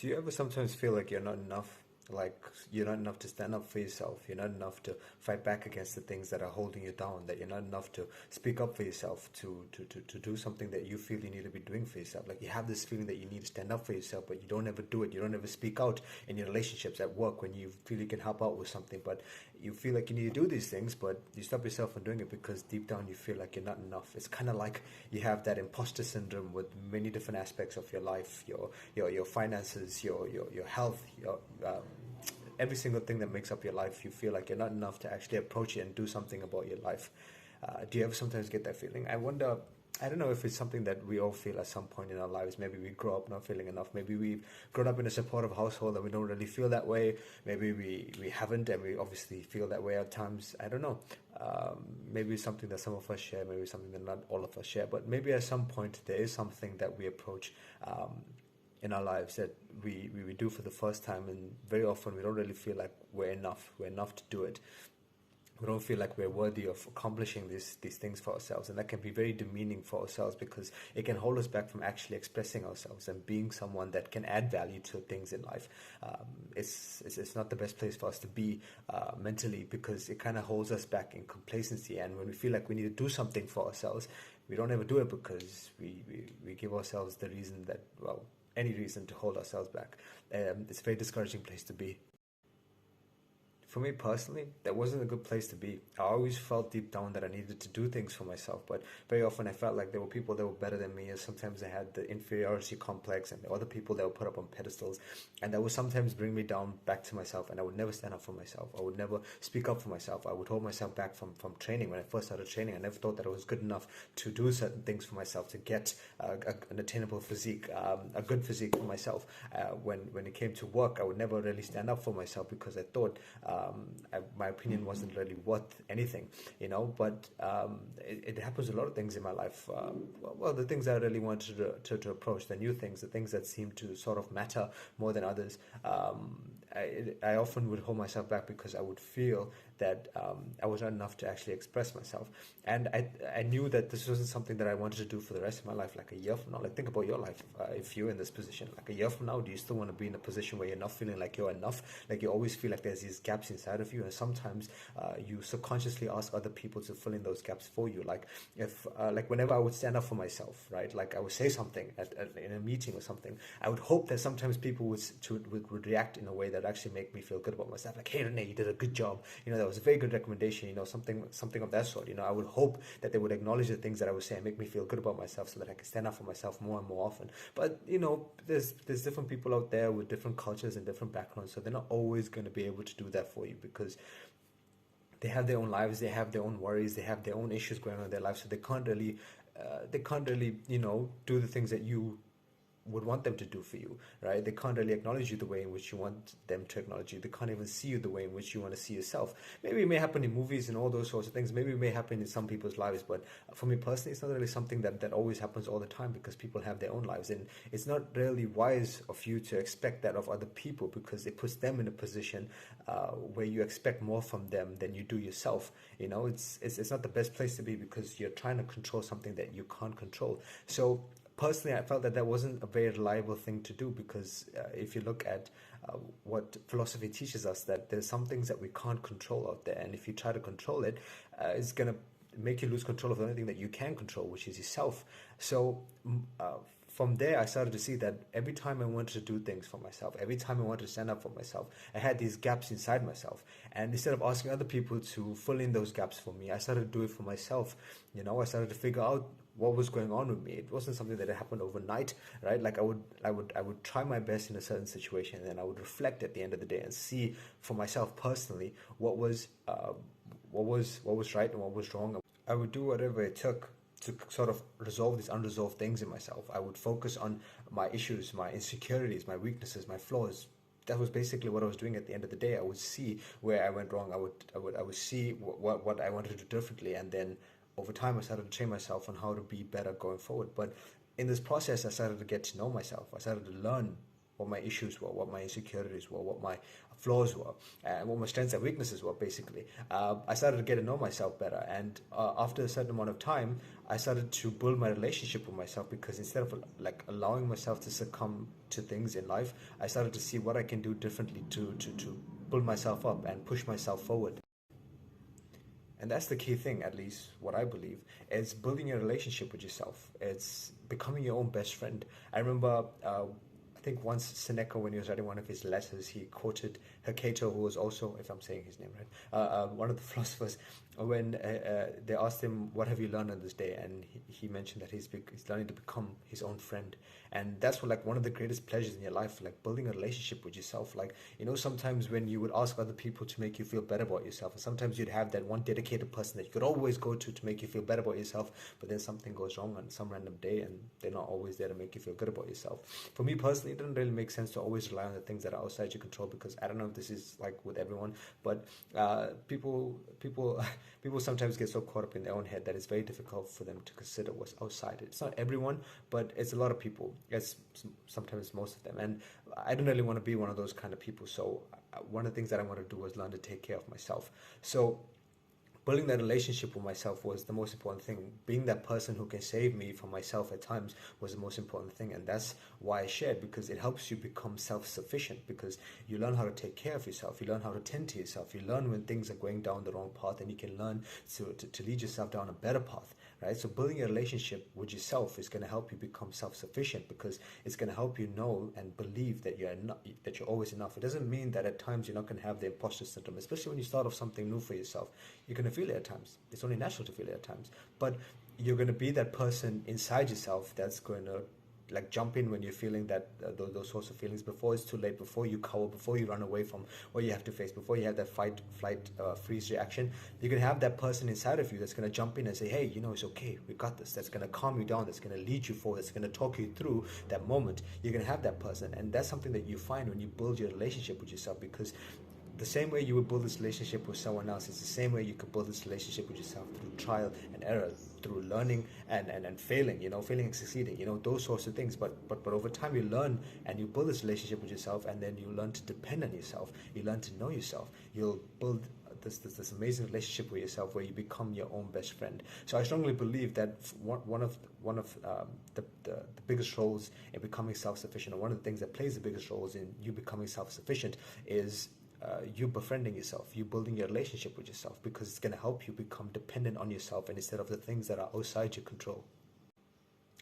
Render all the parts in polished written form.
Do you ever sometimes feel like you're not enough? Like you're not enough to stand up for yourself. You're not enough to fight back against the things that are holding you down. That you're not enough to speak up for yourself, to do something that you feel you need to be doing for yourself. Like you have this feeling that you need to stand up for yourself, but you don't ever do it. You don't ever speak out in your relationships, at work, when you feel you can help out with something, but you feel like you need to do these things, but you stop yourself from doing it because deep down you feel like you're not enough. It's kind of like you have that imposter syndrome with many different aspects of your life, your finances, your health, your every single thing that makes up your life. You feel like you're not enough to actually approach it and do something about your life. Do you ever sometimes get that feeling? I wonder. I don't know if it's something that we all feel at some point in our lives. Maybe we grow up not feeling enough. Maybe we've grown up in a supportive household and we don't really feel that way. Maybe we haven't, and we obviously feel that way at times. I don't know. Maybe it's something that some of us share. Maybe it's something that not all of us share. But maybe at some point there is something that we approach in our lives that we do for the first time, and very often we don't really feel like we're enough. We're enough to do it. We don't feel like we're worthy of accomplishing these things for ourselves, and that can be very demeaning for ourselves because it can hold us back from actually expressing ourselves and being someone that can add value to things in life. It's not the best place for us to be mentally, because it kind of holds us back in complacency, and when we feel like we need to do something for ourselves, we don't ever do it because we give ourselves the reason that, well, any reason to hold ourselves back. It's a very discouraging place to be. For me personally, that wasn't a good place to be. I always felt deep down that I needed to do things for myself, but very often I felt like there were people that were better than me, and sometimes I had the inferiority complex, and there were other people that were put up on pedestals, and that would sometimes bring me down back to myself, and I would never stand up for myself. I would never speak up for myself. I would hold myself back from training. When I first started training, I never thought that I was good enough to do certain things for myself, to get an attainable physique, a good physique for myself. When it came to work, I would never really stand up for myself because I thought my opinion wasn't really worth anything, but it happens a lot of things in my life. Well, the things I really wanted to approach, the new things, the things that seem to sort of matter more than others, I often would hold myself back because I would feel that I was not enough to actually express myself. And I knew that this wasn't something that I wanted to do for the rest of my life. Like a year from now, like think about your life. If you're in this position, like a year from now, do you still want to be in a position where you're not feeling like you're enough? Like you always feel like there's these gaps inside of you, and sometimes you subconsciously ask other people to fill in those gaps for you. Like if like whenever I would stand up for myself, right? Like I would say something in a meeting or something, I would hope that sometimes people would react in a way that actually make me feel good about myself. Like, hey Renee, you did a good job. That was a very good recommendation. Something of that sort. I would hope that they would acknowledge the things that I was saying, make me feel good about myself, so that I can stand up for myself more and more often. But there's different people out there with different cultures and different backgrounds, so they're not always going to be able to do that for you because they have their own lives, they have their own worries, they have their own issues going on in their lives, so they can't really do the things that you would want them to do for you, right? They can't really acknowledge you the way in which you want them to acknowledge you. They can't even see you the way in which you want to see yourself. Maybe it may happen in movies and all those sorts of things. Maybe it may happen in some people's lives, but for me personally, it's not really something that always happens all the time, because people have their own lives, and it's not really wise of you to expect that of other people, because it puts them in a position where you expect more from them than you do yourself. It's not the best place to be, because you're trying to control something that you can't control. So personally, I felt that wasn't a very reliable thing to do, because if you look at what philosophy teaches us, that there's some things that we can't control out there, and if you try to control it, it's going to make you lose control of the only thing that you can control, which is yourself. So from there, I started to see that every time I wanted to do things for myself, every time I wanted to stand up for myself, I had these gaps inside myself. And instead of asking other people to fill in those gaps for me, I started to do it for myself. I started to figure out what was going on with me. It wasn't something that happened overnight, right? Like I would try my best in a certain situation, and then I would reflect at the end of the day and see for myself personally what was right and what was wrong. I would do whatever it took to sort of resolve these unresolved things in myself. I would focus on my issues, my insecurities, my weaknesses, my flaws. That was basically what I was doing at the end of the day. I would see where I went wrong. I would see what I wanted to do differently, and then over time I started to train myself on how to be better going forward. But in this process, I started to get to know myself. I started to learn what my issues were, what my insecurities were, what my flaws were, and what my strengths and weaknesses were, basically. I started to get to know myself better. And after a certain amount of time, I started to build my relationship with myself, because instead of like allowing myself to succumb to things in life, I started to see what I can do differently to build myself up and push myself forward. And that's the key thing, at least what I believe, is building a relationship with yourself. It's becoming your own best friend. I remember, I think once Seneca, when he was writing one of his letters, he quoted Hecate, who was also, if I'm saying his name right, one of the philosophers, when they asked him, what have you learned on this day? And he mentioned that he's learning to become his own friend. And that's what, like, one of the greatest pleasures in your life, like building a relationship with yourself. Like, sometimes when you would ask other people to make you feel better about yourself, and sometimes you'd have that one dedicated person that you could always go to make you feel better about yourself, but then something goes wrong on some random day and they're not always there to make you feel good about yourself. For me personally, it doesn't really make sense to always rely on the things that are outside your control, because I don't know if this is like with everyone, but people sometimes get so caught up in their own head that it's very difficult for them to consider what's outside it. It's not everyone, but it's a lot of people. It's sometimes most of them, and I don't really want to be one of those kind of people. So one of the things that I want to do is learn to take care of myself. So building that relationship with myself was the most important thing. Being that person who can save me from myself at times was the most important thing. And that's why I shared, because it helps you become self-sufficient, because you learn how to take care of yourself. You learn how to tend to yourself. You learn when things are going down the wrong path, and you can learn to lead yourself down a better path, right? So building a relationship with yourself is going to help you become self-sufficient, because it's going to help you know and believe that you're always enough. It doesn't mean that at times you're not going to have the imposter syndrome, especially when you start off something new for yourself. You're going to feel it at times. It's only natural to feel it at times, but you're going to be that person inside yourself that's going to like jump in when you're feeling that those sorts of feelings, before it's too late, before you cower, before you run away from what you have to face, before you have that fight, flight, freeze reaction. You're going to have that person inside of you that's going to jump in and say, hey, it's okay, we got this. That's going to calm you down, that's going to lead you forward, that's going to talk you through that moment. You're going to have that person, and that's something that you find when you build your relationship with yourself, because the same way you would build this relationship with someone else is the same way you could build this relationship with yourself, through trial and error, through learning and failing, failing and succeeding, those sorts of things. But over time you learn and you build this relationship with yourself, and then you learn to depend on yourself. You learn to know yourself. You'll build this amazing relationship with yourself where you become your own best friend. So I strongly believe that one of the biggest roles in becoming self-sufficient, or one of the things that plays the biggest roles in you becoming self-sufficient, is you befriending yourself, you building your relationship with yourself, because it's going to help you become dependent on yourself, and instead of the things that are outside your control.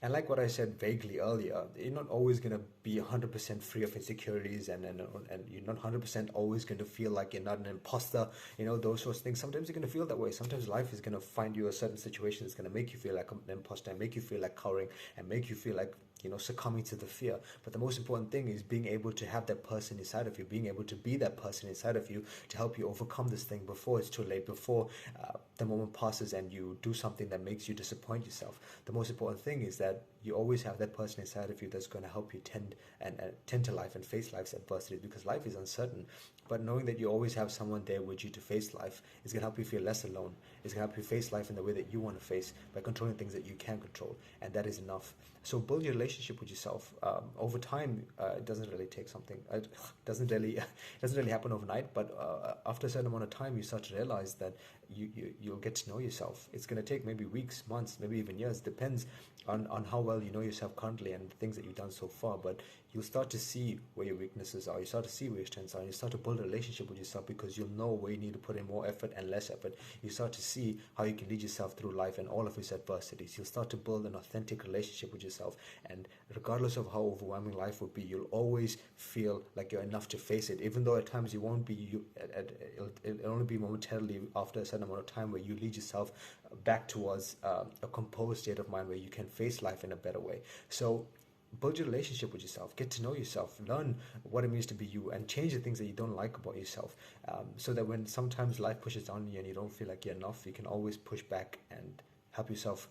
And like what I said vaguely earlier, you're not always going to be 100% free of insecurities, and you're not 100% always going to feel like you're not an imposter, those sorts of things. Sometimes you're going to feel that way. Sometimes life is going to find you a certain situation that's going to make you feel like an imposter, and make you feel like cowering, and make you feel like succumbing to the fear. But the most important thing is being able to have that person inside of you, being able to be that person inside of you to help you overcome this thing before it's too late, before the moment passes and you do something that makes you disappoint yourself. The most important thing is that you always have that person inside of you that's going to help you tend to life and face life's adversity, because life is uncertain. But knowing that you always have someone there with you to face life is going to help you feel less alone. It's going to help you face life in the way that you want to face, by controlling things that you can control, and that is enough. So build your relationship with yourself. Over time, it doesn't really take something. It doesn't really happen overnight. But after a certain amount of time, you start to realize that you'll get to know yourself. It's going to take maybe weeks, months, maybe even years. Depends on how well you know yourself currently and the things that you've done so far. But you'll start to see where your weaknesses are. You start to see where your strengths are. And you start to build a relationship with yourself, because you'll know where you need to put in more effort and less effort. You start to see how you can lead yourself through life and all of its adversities. You'll start to build an authentic relationship with yourself. And regardless of how overwhelming life will be, you'll always feel like you're enough to face it. Even though at times you won't be, it'll only be momentarily after a certain amount of time where you lead yourself back towards a composed state of mind where you can face life in a better way. So build your relationship with yourself, get to know yourself, learn what it means to be you, and change the things that you don't like about yourself, so that when sometimes life pushes down on you and you don't feel like you're enough, you can always push back and help yourself,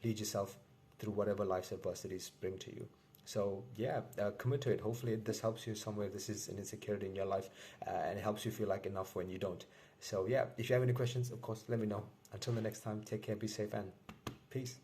lead yourself through whatever life's adversities bring to you. So yeah, commit to it. Hopefully this helps you somewhere. This is an insecurity in your life, and it helps you feel like enough when you don't. So yeah, if you have any questions, of course, let me know. Until the next time, take care, be safe, and peace.